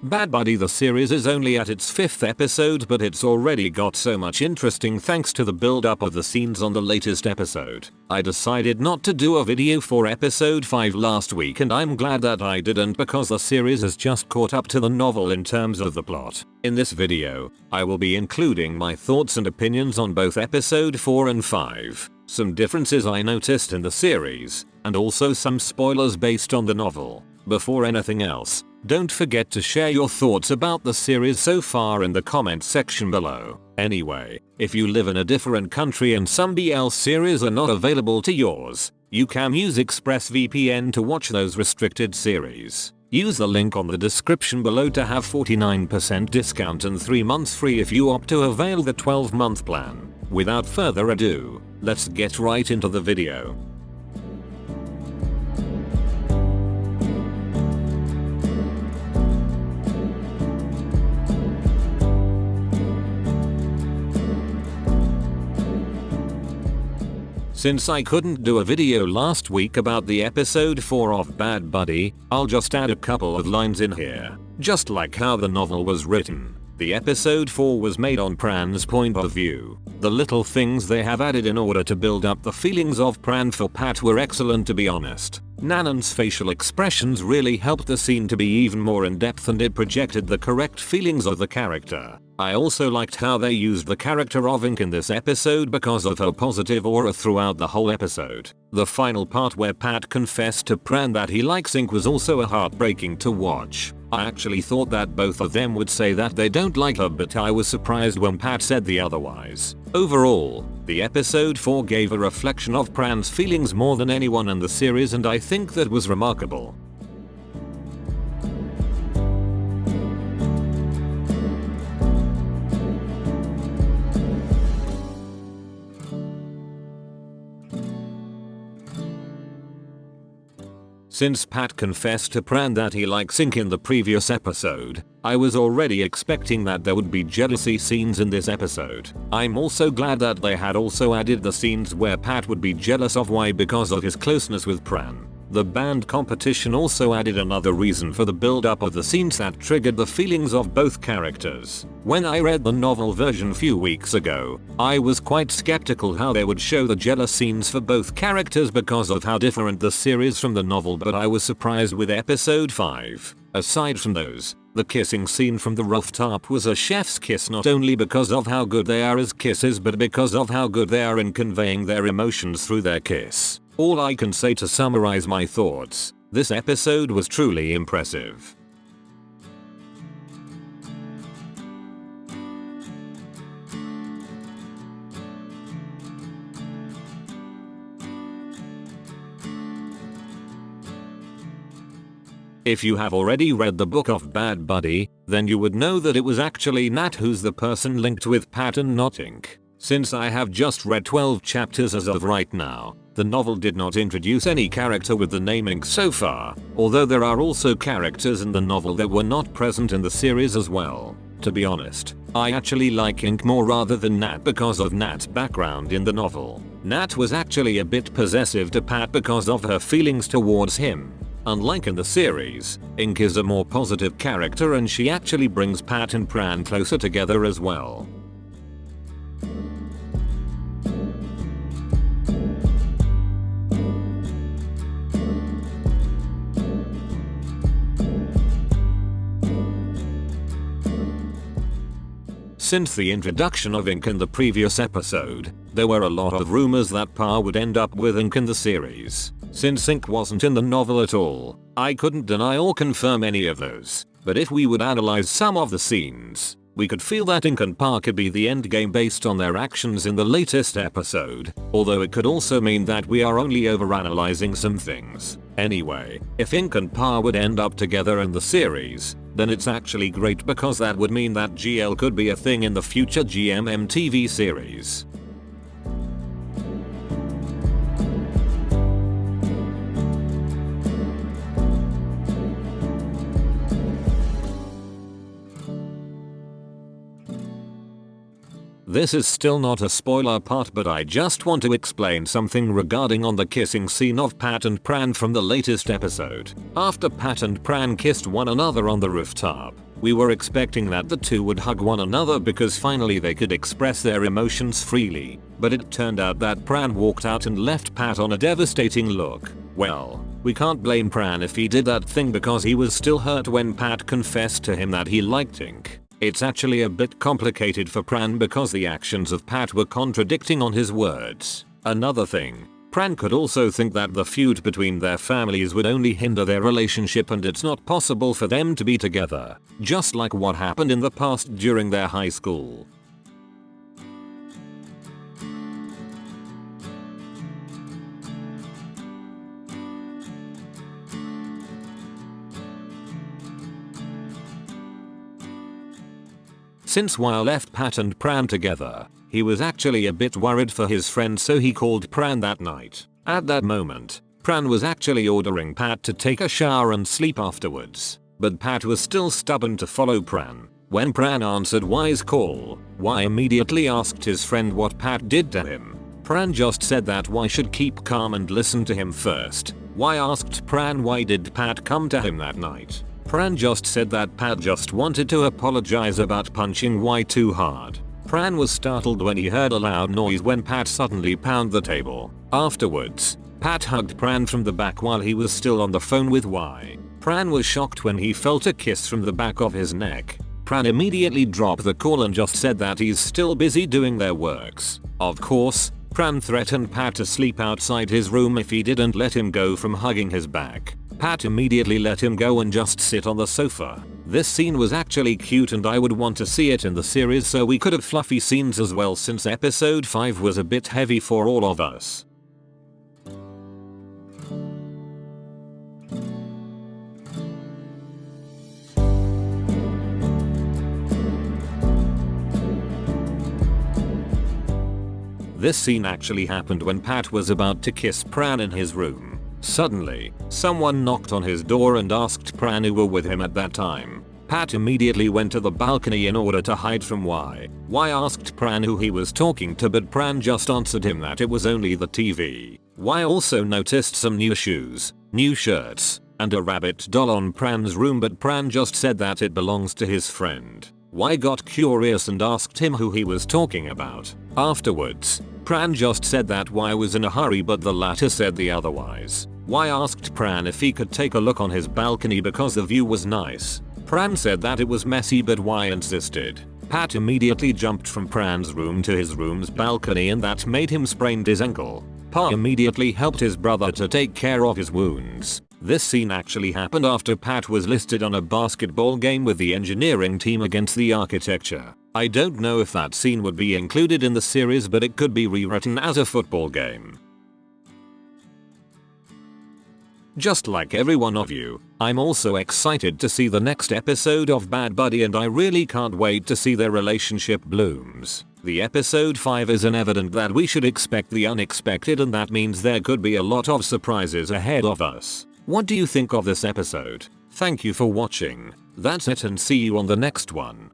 Bad Buddy the series is only at its 5th episode, but it's already got so much interesting thanks to the build up of the scenes on the latest episode. I decided not to do a video for episode 5 last week, and I'm glad that I didn't because the series has just caught up to the novel in terms of the plot. In this video, I will be including my thoughts and opinions on both episode 4 and 5, some differences I noticed in the series, and also some spoilers based on the novel. Before anything else, don't forget to share your thoughts about the series so far in the comment section below. Anyway, if you live in a different country and some BL series are not available to yours, you can use ExpressVPN to watch those restricted series. Use the link on the description below to have 49% discount and 3 months free if you opt to avail the 12-month plan. Without further ado, let's get right into the video. Since I couldn't do a video last week about the episode 4 of Bad Buddy, I'll just add a couple of lines in here. Just like how the novel was written, the episode 4 was made on Pran's point of view. The little things they have added in order to build up the feelings of Pran for Pat were excellent, to be honest. Nanon's facial expressions really helped the scene to be even more in depth, and it projected the correct feelings of the character. I also liked how they used the character of Ink in this episode because of her positive aura throughout the whole episode. The final part where Pat confessed to Pran that he likes Ink was also heartbreaking to watch. I actually thought that both of them would say that they don't like her, but I was surprised when Pat said the otherwise. Overall, the episode 4 gave a reflection of Pran's feelings more than anyone in the series, and I think that was remarkable. Since Pat confessed to Pran that he likes Ink in the previous episode, I was already expecting that there would be jealousy scenes in this episode. I'm also glad that they had also added the scenes where Pat would be jealous of Y because of his closeness with Pran. The band competition also added another reason for the build-up of the scenes that triggered the feelings of both characters. When I read the novel version a few weeks ago, I was quite skeptical how they would show the jealous scenes for both characters because of how different the series from the novel, but I was surprised with episode 5. Aside from those, the kissing scene from the rooftop was a chef's kiss, not only because of how good they are as kisses but because of how good they are in conveying their emotions through their kiss. All I can say to summarize my thoughts, this episode was truly impressive. If you have already read the book of Bad Buddy, then you would know that it was actually Nat who's the person linked with Pat and not Ink. Since I have just read 12 chapters as of right now, the novel did not introduce any character with the name Ink so far, although there are also characters in the novel that were not present in the series as well. To be honest, I actually like Ink more rather than Nat because of Nat's background in the novel. Nat was actually a bit possessive to Pat because of her feelings towards him. Unlike in the series, Ink is a more positive character and she actually brings Pat and Pran closer together as well. Since the introduction of Ink in the previous episode, there were a lot of rumors that Pa would end up with Ink in the series. Since Ink wasn't in the novel at all, I couldn't deny or confirm any of those. But if we would analyze some of the scenes, we could feel that Ink and Pa could be the endgame based on their actions in the latest episode, although it could also mean that we are only overanalyzing some things. Anyway, if Ink and Pa would end up together in the series, then it's actually great because that would mean that GL could be a thing in the future GMM TV series. This is still not a spoiler part, but I just want to explain something regarding on the kissing scene of Pat and Pran from the latest episode. After Pat and Pran kissed one another on the rooftop, We were expecting that the two would hug one another because finally they could express their emotions freely, but it turned out that Pran walked out and left Pat on a devastating look. Well, we can't blame Pran if he did that thing because he was still hurt when Pat confessed to him that he liked Ink. It's actually a bit complicated for Pran because the actions of Pat were contradicting on his words. Another thing, Pran could also think that the feud between their families would only hinder their relationship and it's not possible for them to be together, just like what happened in the past during their high school. Since Weil left Pat and Pran together, he was actually a bit worried for his friend, so he called Pran that night. At that moment, Pran was actually ordering Pat to take a shower and sleep afterwards, but Pat was still stubborn to follow Pran. When Pran answered Wai's call, Wai immediately asked his friend what Pat did to him. Pran just said that Wai should keep calm and listen to him first. Wai asked Pran why did Pat come to him that night. Pran just said that Pat just wanted to apologize about punching Wai too hard. Pran was startled when he heard a loud noise when Pat suddenly pounded the table. Afterwards, Pat hugged Pran from the back while he was still on the phone with Wai. Pran was shocked when he felt a kiss from the back of his neck. Pran immediately dropped the call and just said that he's still busy doing their works. Of course, Pran threatened Pat to sleep outside his room if he didn't let him go from hugging his back. Pat immediately let him go and just sit on the sofa. This scene was actually cute and I would want to see it in the series, so we could have fluffy scenes as well since episode 5 was a bit heavy for all of us. This scene actually happened when Pat was about to kiss Pran in his room. Suddenly, someone knocked on his door and asked Pran who were with him at that time. Pat immediately went to the balcony in order to hide from Wai. Wai asked Pran who he was talking to, but Pran just answered him that it was only the TV. Wai also noticed some new shoes, new shirts, and a rabbit doll on Pran's room, but Pran just said that it belongs to his friend. Wai got curious and asked him who he was talking about. Afterwards, Pran just said that Wai was in a hurry, but the latter said the otherwise. Wai asked Pran if he could take a look on his balcony because the view was nice. Pran said that it was messy, but Wai insisted. Pat immediately jumped from Pran's room to his room's balcony and that made him sprain his ankle. Pa immediately helped his brother to take care of his wounds. This scene actually happened after Pat was listed on a basketball game with the engineering team against the architecture. I don't know if that scene would be included in the series, but it could be rewritten as a football game. Just like every one of you, I'm also excited to see the next episode of Bad Buddy and I really can't wait to see their relationship blooms. The episode 5 is an evident that we should expect the unexpected, and that means there could be a lot of surprises ahead of us. What do you think of this episode? Thank you for watching. That's it and see you on the next one.